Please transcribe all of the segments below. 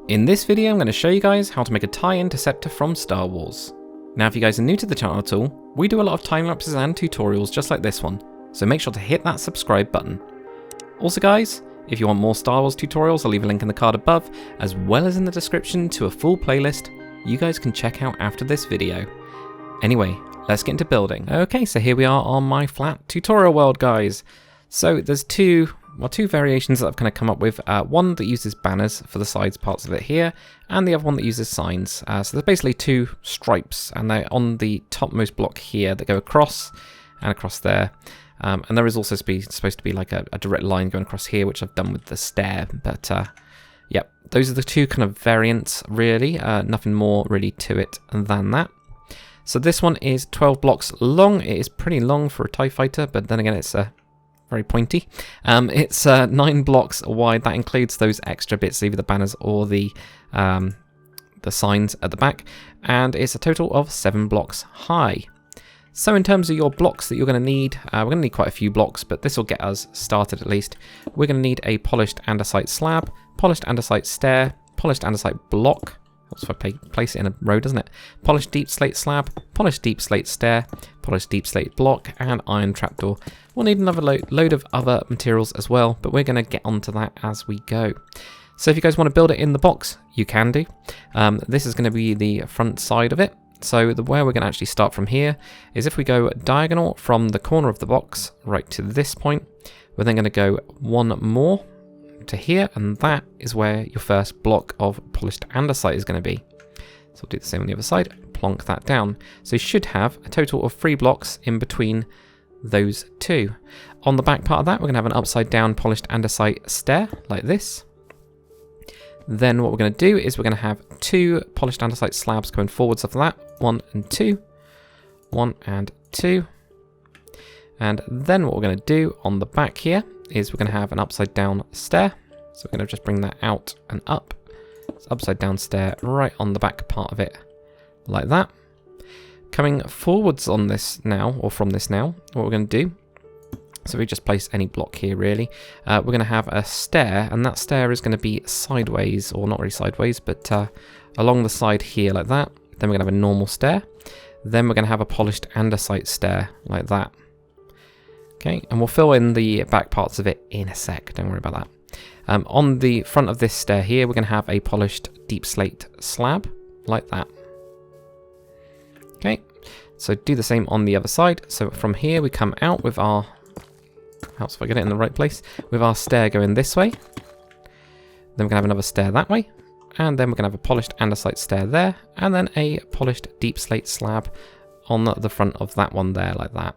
In this video I'm going to show you guys how to make a TIE Interceptor from Star Wars. Now if you guys are new to the channel at all, we do a lot of time lapses and tutorials just like this one, so make sure to hit that subscribe button. Also guys, if you want more Star Wars tutorials, I'll leave a link in the card above, as well as in the description to a full playlist you guys can check out after this video. Anyway, let's get into building. Okay, so here we are on my flat tutorial world guys. So there's two variations that I've kind of come up with. One that uses banners for the sides parts of it here, and the other one that uses signs. So there's basically two stripes, and they're on the topmost block here that go across and across there. And there is also supposed to be like a direct line going across here, which I've done with the stair. But yep, those are the two kind of variants really. Nothing more really to it than that. So this one is 12 blocks long. It is pretty long for a TIE fighter, but then again it's very pointy. It's 9 blocks wide. That includes those extra bits, either the banners or the signs at the back, and it's a total of 7 blocks high. So in terms of your blocks that you're going to need, we're going to need quite a few blocks, but this will get us started at least. We're going to need a polished andesite slab, polished andesite stair, polished andesite block. Helps if I place it in a row, doesn't it? Polished deep slate slab, polished deep slate stair, polished deep slate block, and iron trapdoor. We'll need another load of other materials as well, but we're going to get onto that as we go. So if you guys want to build it in the box, you can do. This is going to be the front side of it. So where we're going to actually start from here is if we go diagonal from the corner of the box right to this point, we're then going to go one more to here, and that is where your first block of polished andesite is going to be. So we'll do the same on the other side, plonk that down. So you should have a total of 3 blocks in between those two. On the back part of that, we're going to have an upside down polished andesite stair like this. Then what we're going to do is we're going to have 2 polished andesite slabs going forwards of that, 1 and 2, 1 and 2. And then what we're going to do on the back here is we're going to have an upside down stair. So we're going to just bring that out and up. It's upside down stair right on the back part of it, like that. Coming forwards on this now, or from this now, what we're going to do, so we just place any block here really, we're going to have a stair, and that stair is going to be sideways, or not really sideways, but along the side here like that. Then we're going to have a normal stair. Then we're going to have a polished andesite stair like that. Okay, and we'll fill in the back parts of it in a sec, don't worry about that. On the front of this stair here, we're going to have a polished deep slate slab, like that. Okay, so do the same on the other side. So from here we come out with our, helps if I get it in the right place, with our stair going this way. Then we're going to have another stair that way. And then we're going to have a polished andesite stair there, and then a polished deep slate slab on the front of that one there, like that.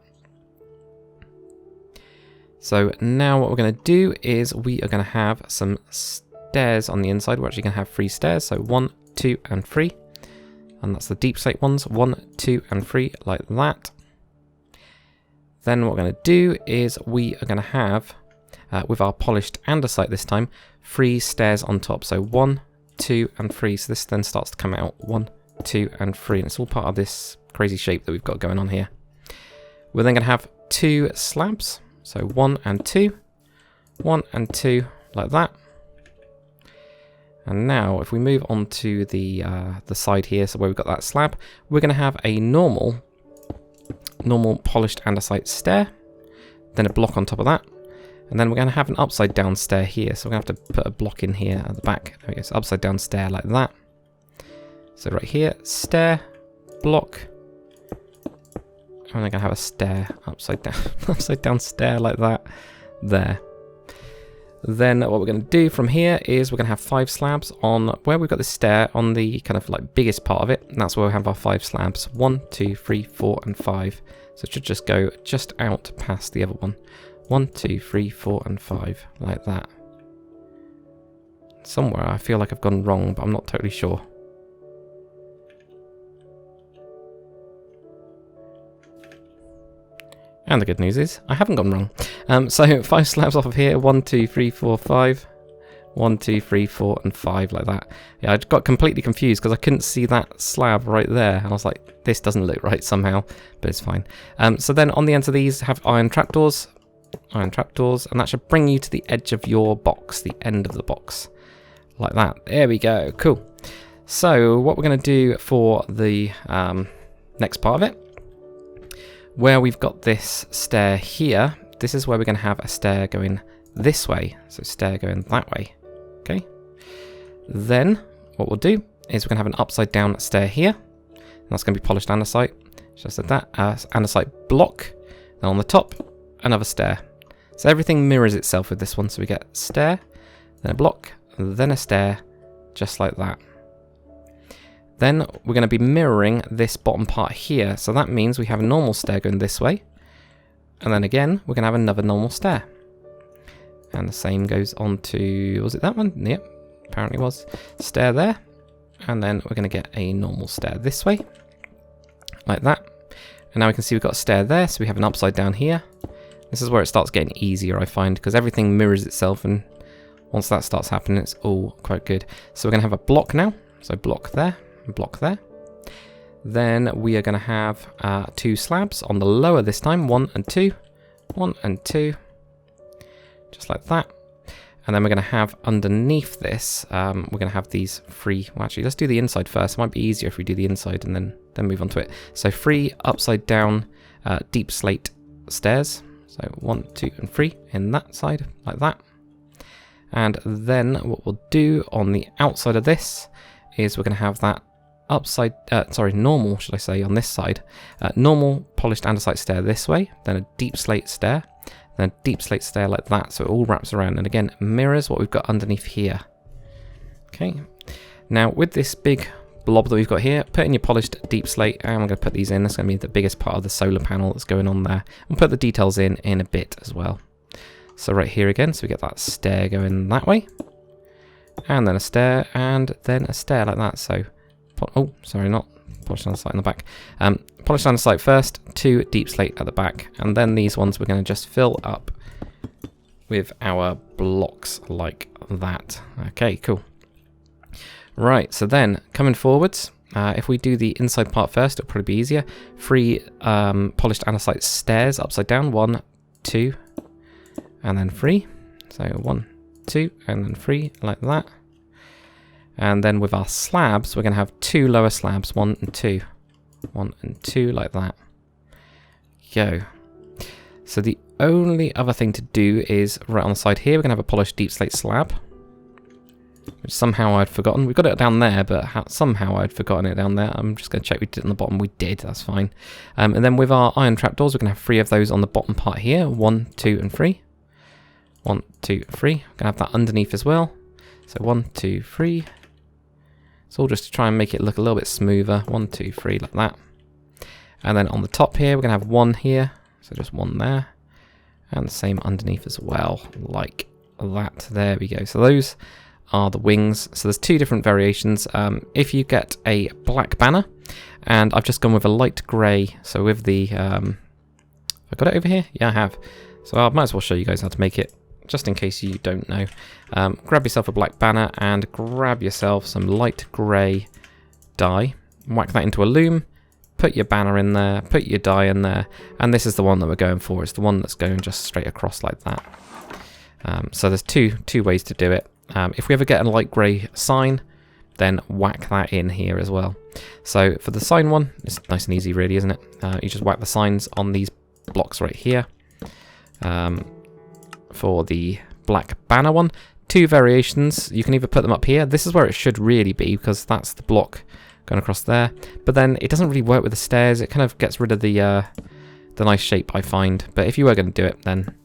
So now what we're going to do is we are going to have some stairs on the inside. We're actually going to have 3 stairs, so 1, 2, and 3. And that's the deep slate ones, 1, 2, and 3, like that. Then what we're going to do is we are going to have, with our polished andesite this time, 3 stairs on top. So 1, 2, and 3. So this then starts to come out 1, 2, and 3. And it's all part of this crazy shape that we've got going on here. We're then going to have 2 slabs. So 1 and 2, 1 and 2, like that. And now if we move on to the side here, so where we've got that slab, we're going to have a normal polished andesite stair, then a block on top of that, and then we're going to have an upside down stair here. So we're going to have to put a block in here at the back. There we go, so upside down stair like that. So right here, stair, block. And I'm going to have a stair upside down stair like that there. Then what we're going to do from here is we're going to have 5 slabs on where we've got the stair on the kind of like biggest part of it. And that's where we have our 5 slabs. 1, 2, 3, 4, and 5. So it should just go just out past the other one. 1, 2, 3, 4, and 5 like that. Somewhere I feel like I've gone wrong, but I'm not totally sure. And the good news is, I haven't gone wrong. So 5 slabs off of here, 1, 2, 3, 4, 5. 1, 2, 3, 4, and 5 like that. Yeah, I got completely confused because I couldn't see that slab right there. And I was like, this doesn't look right somehow, but it's fine. So then on the ends of these have iron trapdoors, and that should bring you to the edge of your box, the end of the box. Like that. There we go. Cool. So what we're going to do for the next part of it, where we've got this stair here, this is where we're going to have a stair going this way. So stair going that way. Okay. Then what we'll do is we're going to have an upside down stair here. And that's going to be polished andesite. Just like that. Andesite block. Then on the top, another stair. So everything mirrors itself with this one. So we get a stair, then a block, then a stair, just like that. Then we're going to be mirroring this bottom part here. So that means we have a normal stair going this way. And then again, we're going to have another normal stair. And the same goes on to, was it that one? Yep, apparently was. Stair there. And then we're going to get a normal stair this way. Like that. And now we can see we've got a stair there. So we have an upside down here. This is where it starts getting easier, I find, because everything mirrors itself. And once that starts happening, it's all quite good. So we're going to have a block now. So block there. Block there. Then we are going to have 2 slabs on the lower this time, 1 and 2, 1 and 2, just like that. And then we're going to have underneath this, we're going to have these 3. Well, actually, let's do the inside first. It might be easier if we do the inside and then move on to it. So 3 upside down deep slate stairs. So 1, 2, and 3 in that side, like that. And then what we'll do on the outside of this is we're going to have that normal, should I say, on this side. Normal polished andesite stair this way, then a deep slate stair, then a deep slate stair like that, so it all wraps around, and again, mirrors what we've got underneath here. Okay, now with this big blob that we've got here, put in your polished deep slate, and I'm going to put these in. That's going to be the biggest part of the solar panel that's going on there. We'll put the details in a bit as well. So right here again, so we get that stair going that way, and then a stair, and then a stair like that. So, oh, sorry, not polished andesite in the back. Polished andesite first, 2 deep slate at the back, and then these ones we're going to just fill up with our blocks like that. Okay, cool. Right, so then coming forwards, if we do the inside part first, it'll probably be easier. 3 polished andesite stairs upside down, 1, 2, and then 3. So 1, 2, and then 3, like that. And then with our slabs, we're going to have 2 lower slabs, 1 and 2. 1 and 2, like that. Go. So the only other thing to do is right on the side here, we're going to have a polished deep slate slab, which somehow I'd forgotten. We've got it down there, but somehow I'd forgotten it down there. I'm just going to check we did it on the bottom. We did, that's fine. And then with our iron trapdoors, we're going to have 3 of those on the bottom part here. 1, 2, and 3. 1, 2, 3. We're going to have that underneath as well. So 1, 2, 3. It's all just to try and make it look a little bit smoother. 1, 2, 3, like that. And then on the top here, we're going to have 1 here. So just 1 there. And the same underneath as well, like that. There we go. So those are the wings. So there's 2 different variations. If you get a black banner, and I've just gone with a light grey. So with the, have I got it over here? Yeah, I have. So I might as well show you guys how to make it, just in case you don't know. Grab yourself a black banner and grab yourself some light grey dye. Whack that into a loom, put your banner in there, put your dye in there, and this is the one that we're going for. It's the one that's going just straight across like that. So there's two ways to do it. If we ever get a light grey sign, then whack that in here as well. So for the sign one, it's nice and easy really, isn't it? You just whack the signs on these blocks right here. For the black banner one, 2 variations. You can either put them up here. This is where it should really be, because that's the block going across there. But then it doesn't really work with the stairs. It kind of gets rid of the nice shape, I find. But if you were going to do it, then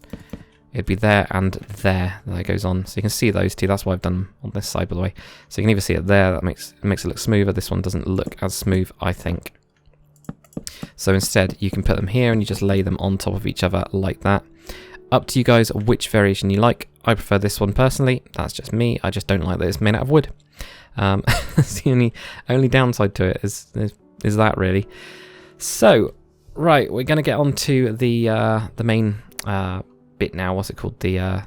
it'd be there and there. That goes on. So you can see those 2. That's why I've done them on this side, by the way. So you can either see it there. That makes it look smoother. This one doesn't look as smooth, I think. So instead, you can put them here and you just lay them on top of each other like that. Up to you guys which variation you like. I prefer this one personally. That's just me. I just don't like that it's made out of wood. That's the only downside to it is that really. So right, we're gonna get on to the main bit now. What's it called? The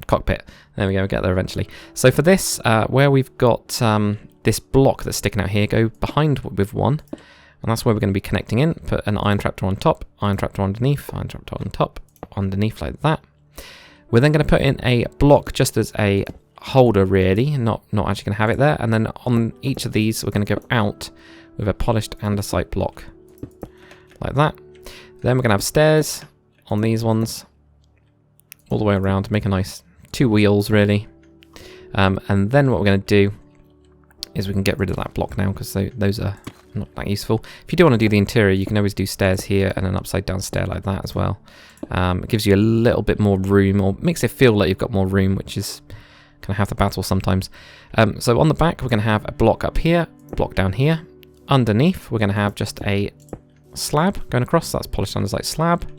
cockpit. There we go. We'll get there eventually. So for this, where we've got this block that's sticking out here, go behind with 1, and that's where we're going to be connecting in. Put an iron trapdoor on top, iron trapdoor underneath, iron trapdoor on top, underneath like that. We're then going to put in a block just as a holder really, not actually going to have it there. And then on each of these, we're going to go out with a polished andesite block, like that. Then we're going to have stairs on these ones, all the way around to make a nice 2 wheels really. And then what we're going to do is we can get rid of that block now, because those are not that useful. If you do want to do the interior, you can always do stairs here and an upside down stair like that as well. It gives you a little bit more room, or makes it feel like you've got more room, which is kind of half the battle sometimes. So on the back, we're going to have a block up here, block down here. Underneath, we're going to have just a slab going across. That's polished andesite slab.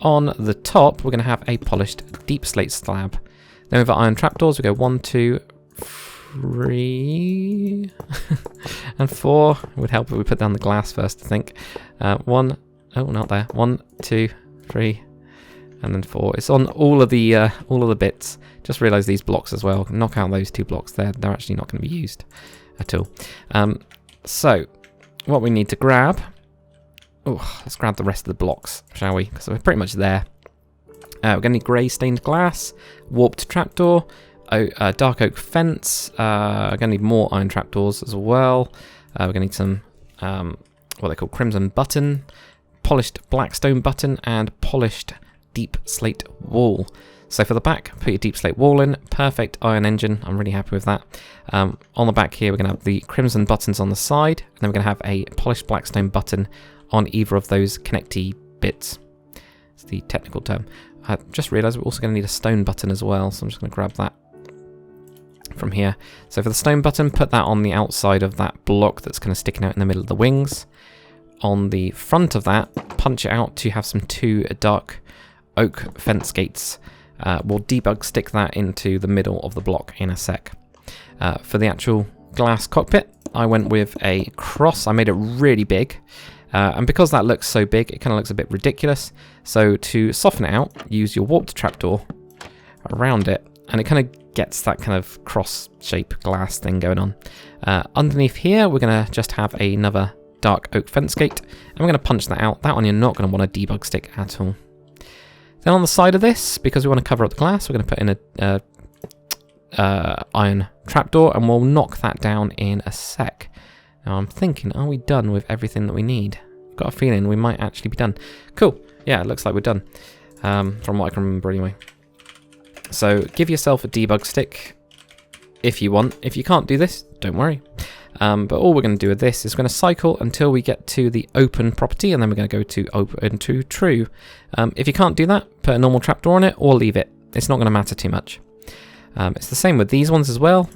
On the top, we're going to have a polished deep slate slab. Then with our iron trapdoors, we go 1, 2, 3, and 4. It would help if we put down the glass first, I think. 1, oh, not there. 1, 2, 3, and then 4. It's on all of the bits. Just realise these blocks as well. Knock out those 2 blocks there. They're actually not going to be used at all. So what we need to grab. Oh, let's grab the rest of the blocks, shall we? Because we're pretty much there. We're going to need grey stained glass, warped trapdoor, dark oak fence. We're going to need more iron trapdoors as well. We're going to need some, what they call crimson button, polished black stone button, and polished deep slate wall. So for the back, put your deep slate wall in. Perfect iron engine. I'm really happy with that. On the back here, we're going to have the crimson buttons on the side, and then we're going to have a polished black stone button on either of those connecty bits. It's the technical term. I just realised we're also going to need a stone button as well, so I'm just going to grab that from here. So for the stone button, put that on the outside of that block that's kind of sticking out in the middle of the wings. On the front of that, punch it out to have some 2 dark oak fence gates. We'll debug stick that into the middle of the block in a sec. For the actual glass cockpit, I went with a cross. I made it really big. And because that looks so big, it kind of looks a bit ridiculous. So to soften it out, use your warped trapdoor around it, and it kind of gets that kind of cross shape glass thing going on. Underneath here, we're going to just have another dark oak fence gate, and we're going to punch that out. That one you're not going to want a debug stick at all. Then on the side of this, because we want to cover up the glass, we're going to put in a iron trapdoor, and we'll knock that down in a sec. Now I'm thinking, are we done with everything that we need? I've got a feeling we might actually be done. Cool. Yeah, it looks like we're done. From what I can remember anyway. So give yourself a debug stick if you want. If you can't do this, don't worry. But all we're going to do with this is we're going to cycle until we get to the open property, and then we're going to go to open to true. If you can't do that, put a normal trapdoor on it or leave it. It's not going to matter too much. It's the same with these ones as well.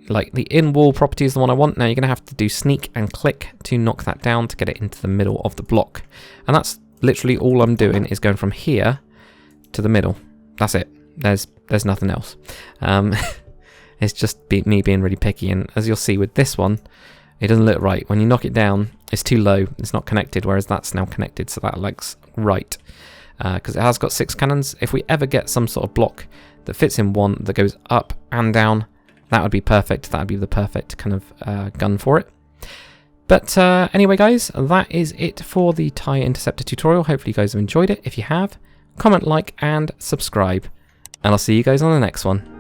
Like the in-wall property is the one I want. Now you're going to have to do sneak and click to knock that down to get it into the middle of the block. And that's literally all I'm doing, is going from here to the middle. That's it. There's nothing else. It's just me being really picky. And as you'll see with this one, it doesn't look right. When you knock it down, it's too low. It's not connected, whereas that's now connected. So that looks right. Because it has got 6 cannons. If we ever get some sort of block that fits in one that goes up and down, that would be perfect. That would be the perfect kind of gun for it. But anyway, guys, that is it for the TIE Interceptor tutorial. Hopefully you guys have enjoyed it. If you have, comment, like, and subscribe. And I'll see you guys on the next one.